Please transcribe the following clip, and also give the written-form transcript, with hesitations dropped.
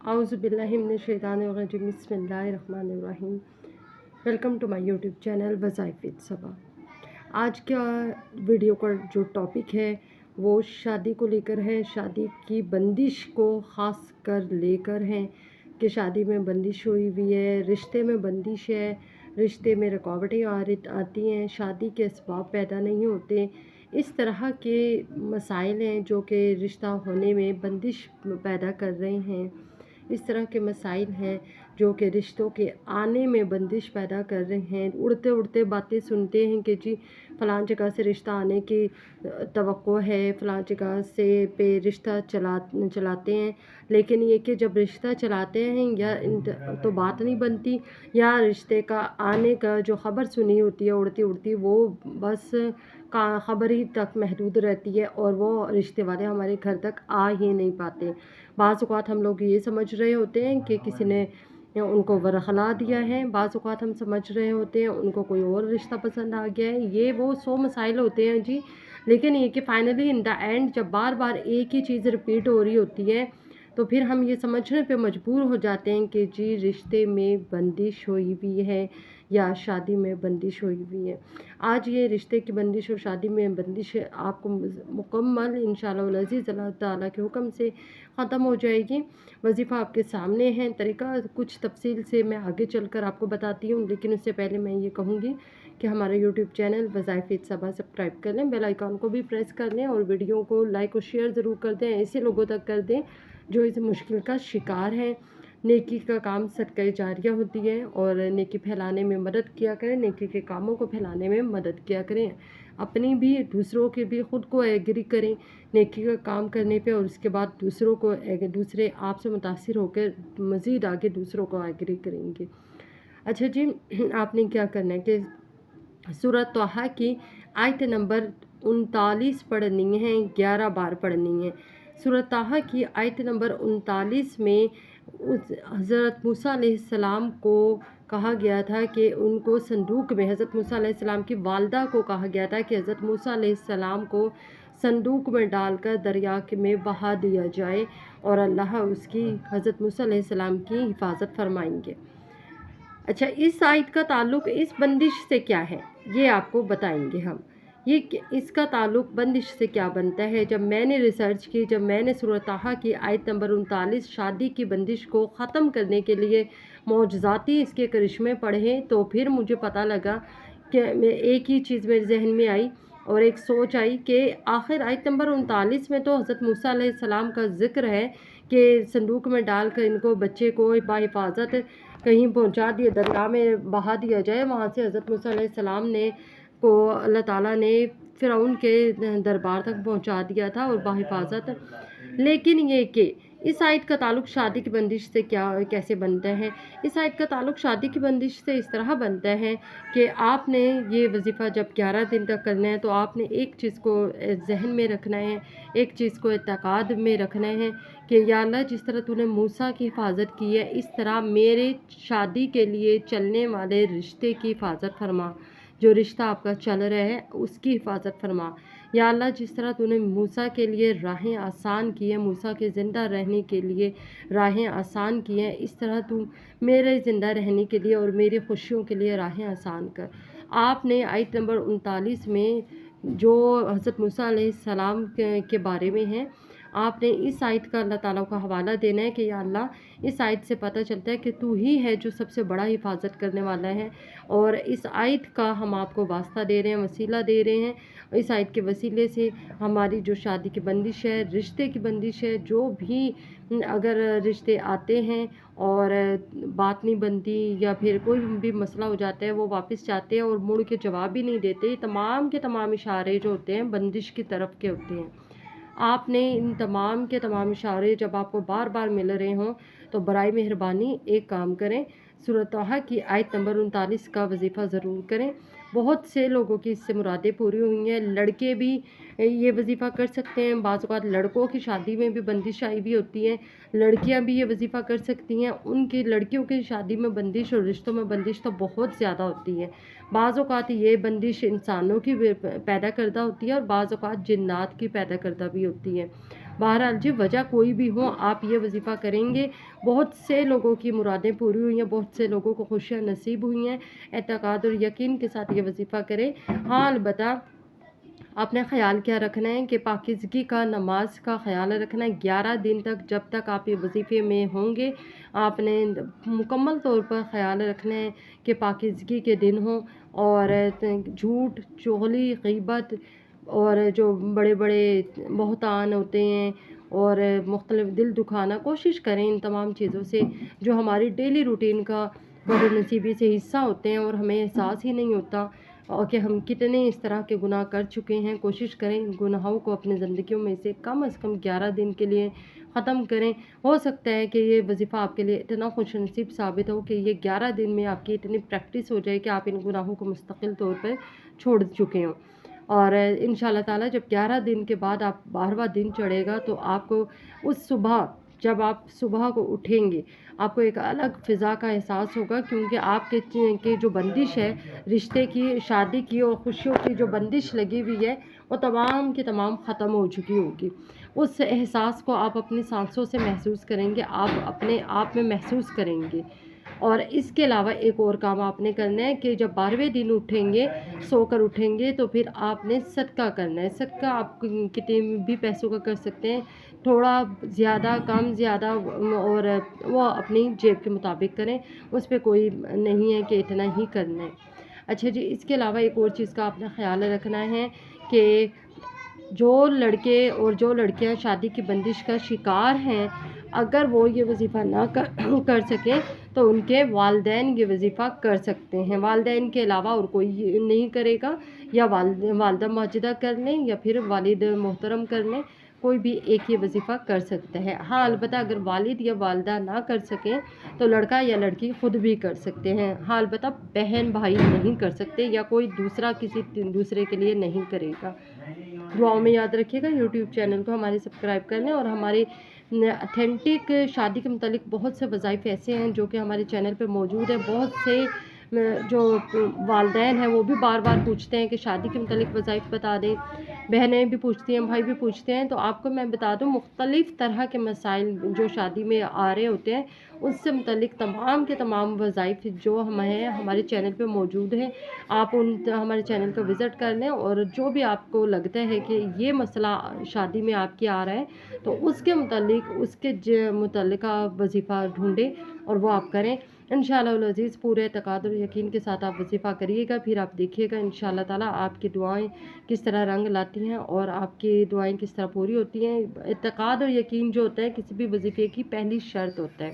औज़ुबिल्लाहिमिनश्शैतानिर्रजीम बिस्मिल्लाहिर्रहमानिर्रहीम। Welcome to my YouTube channel वज़ाइफ with Saba. आज का वीडियो का जो टॉपिक है वो शादी को लेकर है। शादी की बंदिश को ख़ास कर लेकर है कि शादी में बंदिश हुई हुई है, रिश्ते में बंदिश है, रिश्ते में रुकावटें आती हैं, शादी के असबाब पैदा नहीं होते। इस तरह के मसाइल हैं जो कि रिश्ता होने में बंदिश पैदा कर रहे हैं। इस तरह के मसाइल हैं जो कि रिश्तों के आने में बंदिश पैदा कर रहे हैं। उड़ते उड़ते बातें सुनते हैं कि जी फ़लाँ जगह से रिश्ता आने की तवक्को है, फ़लाँ जगह से पे रिश्ता चलाते हैं, लेकिन ये कि जब रिश्ता चलाते हैं या तो बात नहीं बनती, या रिश्ते का आने का जो ख़बर सुनी होती है उड़ती उड़ती वो बस का ख़बर ही तक महदूद रहती है और वो रिश्ते वाले हमारे घर तक आ ही नहीं पाते। बाज़ औक़ात हम लोग ये समझ रहे होते हैं कि किसी ने उनको वरखला दिया है, बाज़ औक़ात हम समझ रहे होते हैं उनको कोई और रिश्ता पसंद आ गया है। ये वो 100 मसाइल होते हैं जी, लेकिन ये कि फ़ाइनली इन द एंड जब बार बार एक ही चीज़ रिपीट हो रही होती है तो फिर हम ये समझने पे मजबूर हो जाते हैं कि जी रिश्ते में बंदिश हुई हुई है या शादी में बंदिश हुई हुई है। आज ये रिश्ते की बंदिश और शादी में बंदिश आपको मुकम्मल इंशाअल्लाह अज़ीज़ अल्लाह ताला के हुक्म से ख़त्म हो जाएगी। वजीफ़ा आपके सामने है, तरीक़ा कुछ तफसील से मैं आगे चलकर आपको बताती हूँ, लेकिन उससे पहले मैं ये कहूँगी कि हमारा यूट्यूब चैनल वज़ाइफ विद सबा सब्सक्राइब कर लें, बेल आइकन को भी प्रेस कर लें और वीडियो को लाइक और शेयर ज़रूर कर दें। ऐसे लोगों तक कर दें जो इस मुश्किल का शिकार हैं। नेकी का काम सदक़े जारिया होती है और नेकी फैलाने में मदद किया करें, नेकी के कामों को फैलाने में मदद किया करें। अपनी भी दूसरों के भी ख़ुद को एग्री करें नेकी का काम करने पे और उसके बाद दूसरों को दूसरे आपसे मुतासिर होकर मज़ीद आगे दूसरों को एग्री करेंगे। अच्छा जी, आपने क्या करना है कि सूरत तोहा की आयत नंबर 39 पढ़नी है, 11 बार पढ़नी है। सूरत तोहा की आयत नंबर 39 में हज़रत मूसा अलैहिस्सलाम को कहा गया था कि उनको संदूक में, हज़रत मूसा अलैहिस्सलाम की वालदा को कहा गया था कि हज़रत मूसा अलैहिस्सलाम को संदूक में डालकर दरिया में बहा दिया जाए और अल्लाह उसकी, हज़रत मूसा अलैहिस्सलाम की हिफाजत फरमाएंगे। अच्छा, इस आयत का ताल्लुक़ इस बंदिश से क्या है ये आपको बताएंगे हम। ये इसका ताल्लुक़ बंदिश से क्या बनता है। जब मैंने रिसर्च की, जब मैंने सूरत तोहा की आयत नंबर 39 शादी की बंदिश को ख़त्म करने के लिए मौजज़ाती इसके करिश्मे पढ़े तो फिर मुझे पता लगा कि एक ही चीज़ मेरे जहन में आई और एक सोच आई कि आखिर आयत नंबर 39 में तो हज़रत मूसा अलैहिस्सलाम का ज़िक्र है कि संदूक में डालकर इनको, बच्चे को बाहिफाजत कहीं पहुंचा दिया, दरिया में बहा दिया जाए। वहाँ से हज़रत मूसा अलैहिस्सलाम ने को अल्लाह ताला ने फ़िरौन के दरबार तक पहुंचा दिया था और बाहिफाजत। लेकिन ये कि इस आयत का ताल्लुक़ शादी की बंदिश से कैसे बनता है। इस आयत का ताल्लुक़ शादी की बंदिश से इस तरह बनता है कि आपने ये वजीफ़ा जब 11 दिन तक करना है तो आपने एक चीज़ को जहन में रखना है, एक चीज़ को एतक़ाद में रखना है कि या अल्लाह जिस तरह तूने मूसा की हिफाजत की है इस तरह मेरे शादी के लिए चलने वाले रिश्ते की हिफाजत फरमा, जो रिश्ता आपका चल रहा है उसकी हिफाजत फरमा। या अल्लाह जिस तरह तूने मूसा के लिए राहें आसान की हैं, मूसा के ज़िंदा रहने के लिए राहें आसान की हैं, इस तरह तू मेरे ज़िंदा रहने के लिए और मेरी खुशियों के लिए राहें आसान कर। आपने आयत नंबर 39 में जो हज़रत मूसा अलैहिस्सलाम के बारे में है, आपने इस आयत का अल्लाह ताला को हवाला देना है कि या अल्लाह इस आयत से पता चलता है कि तू ही है जो सबसे बड़ा हिफाजत करने वाला है और इस आयत का हम आपको वास्ता दे रहे हैं, वसीला दे रहे हैं। इस आयत के वसीले से हमारी जो शादी की बंदिश है, रिश्ते की बंदिश है, जो भी अगर रिश्ते आते हैं और बात नहीं बनती या फिर कोई भी मसला हो जाता है वो वापस जाते हैं और मुड़ के जवाब भी नहीं देते, तमाम के तमाम इशारे जो होते हैं बंदिश की तरफ के होते हैं। आपने इन तमाम के तमाम इशारे जब आपको बार बार मिल रहे हों तो बराए मेहरबानी एक काम करें, सूरत तोहा की आयत नंबर 39 का वजीफ़ा ज़रूर करें। बहुत से लोगों की इससे मुरादें पूरी हुई हैं। लड़के भी ये वजीफ़ा कर सकते हैं, बाज़ औक़ात लड़कों की शादी में भी बंदिश आई भी होती है, लड़कियां भी ये वजीफ़ा कर सकती हैं। उनकी लड़कियों की शादी में बंदिश और रिश्तों में बंदिश तो बहुत ज़्यादा होती है। बाज़ औक़ात ये बंदिश इंसानों की पैदा करदा होती है और बाज़ औक़ात जिन्नात की पैदा करदा भी होती है। بہرحال جی وجہ کوئی بھی ہو آپ یہ وظیفہ کریں گے بہت سے لوگوں کی مرادیں پوری ہوئی ہیں، بہت سے لوگوں کو خوشیاں نصیب ہوئی ہیں۔ اعتقاد اور یقین کے ساتھ یہ وظیفہ کریں۔ ہاں البتہ آپ نے خیال کیا رکھنا ہے کہ پاکیزگی کا، نماز کا خیال رکھنا ہے۔ 11 دن تک جب تک آپ یہ وظیفے میں ہوں گے آپ نے مکمل طور پر خیال رکھنا ہے کہ پاکیزگی کے دن ہوں، اور جھوٹ، چغلی، غیبت اور جو بڑے بڑے بہتان ہوتے ہیں اور مختلف دل دکھانا، کوشش کریں ان تمام چیزوں سے جو ہماری ڈیلی روٹین کا بدنصیبی سے حصہ ہوتے ہیں اور ہمیں احساس ہی نہیں ہوتا اور کہ ہم کتنے اس طرح کے گناہ کر چکے ہیں۔ کوشش کریں ان گناہوں کو اپنی زندگیوں میں سے کم از کم 11 دن کے لیے ختم کریں۔ ہو سکتا ہے کہ یہ وظیفہ آپ کے لیے اتنا خوش نصیب ثابت ہو کہ یہ 11 دن میں آپ کی اتنی پریکٹس ہو جائے کہ آپ ان گناہوں کو مستقل طور پر چھوڑ چکے ہوں، اور انشاءاللہ تعالیٰ جب 11 دن کے بعد آپ 12واں دن چڑھے گا تو آپ کو اس صبح، جب آپ صبح کو اٹھیں گے آپ کو ایک الگ فضا کا احساس ہوگا، کیونکہ آپ کے جو بندش ہے رشتے کی، شادی کی اور خوشیوں کی جو بندش لگی ہوئی ہے وہ تمام کی تمام ختم ہو چکی ہوگی۔ اس احساس کو آپ اپنی سانسوں سے محسوس کریں گے، آپ اپنے آپ میں محسوس کریں گے۔ اور اس کے علاوہ ایک اور کام آپ نے کرنا ہے کہ جب 12ویں دن اٹھیں گے، سو کر اٹھیں گے، تو پھر آپ نے صدقہ کرنا ہے۔ صدقہ آپ کتنے بھی پیسوں کا کر سکتے ہیں، تھوڑا زیادہ، کم زیادہ، اور وہ اپنی جیب کے مطابق کریں، اس پہ کوئی نہیں ہے کہ اتنا ہی کرنا ہے۔ اچھا جی، اس کے علاوہ ایک اور چیز کا آپ نے خیال رکھنا ہے کہ جو لڑکے اور جو لڑکیاں شادی کی بندش کا شکار ہیں، اگر وہ یہ وظیفہ نہ کر سکیں تو ان کے والدین یہ وظیفہ کر سکتے ہیں۔ والدین کے علاوہ اور کوئی نہیں کرے گا، یا والدہ ماجدہ کر لیں یا پھر والد محترم کر لیں، کوئی بھی ایک یہ وظیفہ کر سکتا ہے۔ ہاں البتہ اگر والد یا والدہ نہ کر سکیں تو لڑکا یا لڑکی خود بھی کر سکتے ہیں۔ ہاں البتہ بہن بھائی نہیں کر سکتے، یا کوئی دوسرا کسی دوسرے کے لیے نہیں کرے گا۔ دعاؤں میں یاد رکھیے گا۔ یوٹیوب چینل کو ہمارے سبسکرائب کر لیں، اور ہمارے اتھینٹک شادی کے متعلق بہت سے وظائف ایسے ہیں جو کہ ہمارے چینل پہ موجود ہیں۔ بہت سے جو والدین ہیں وہ بھی بار بار پوچھتے ہیں کہ شادی کے متعلق وظائف بتا دیں، بہنیں بھی پوچھتی ہیں، بھائی بھی پوچھتے ہیں، تو آپ کو میں بتا دوں مختلف طرح کے مسائل جو شادی میں آ رہے ہوتے ہیں اس سے متعلق تمام کے تمام وظائف جو ہمیں ہمارے چینل پہ موجود ہیں، آپ ہمارے چینل کو وزٹ کر لیں، اور جو بھی آپ کو لگتا ہے کہ یہ مسئلہ شادی میں آپ کی آ رہا ہے تو اس کے متعلق اس کے متعلقہ وظیفہ ڈھونڈیں اور وہ آپ کریں۔ انشاءاللہ العزیز پورے اعتقاد اور یقین کے ساتھ آپ وظیفہ کریے گا، پھر آپ دیکھیے گا انشاءاللہ تعالیٰ آپ کی دعائیں کس طرح رنگ لاتی ہیں اور آپ کی دعائیں کس طرح پوری ہوتی ہیں۔ اعتقاد اور یقین جو ہوتا ہے کسی بھی وظیفے کی پہلی شرط ہوتا ہے۔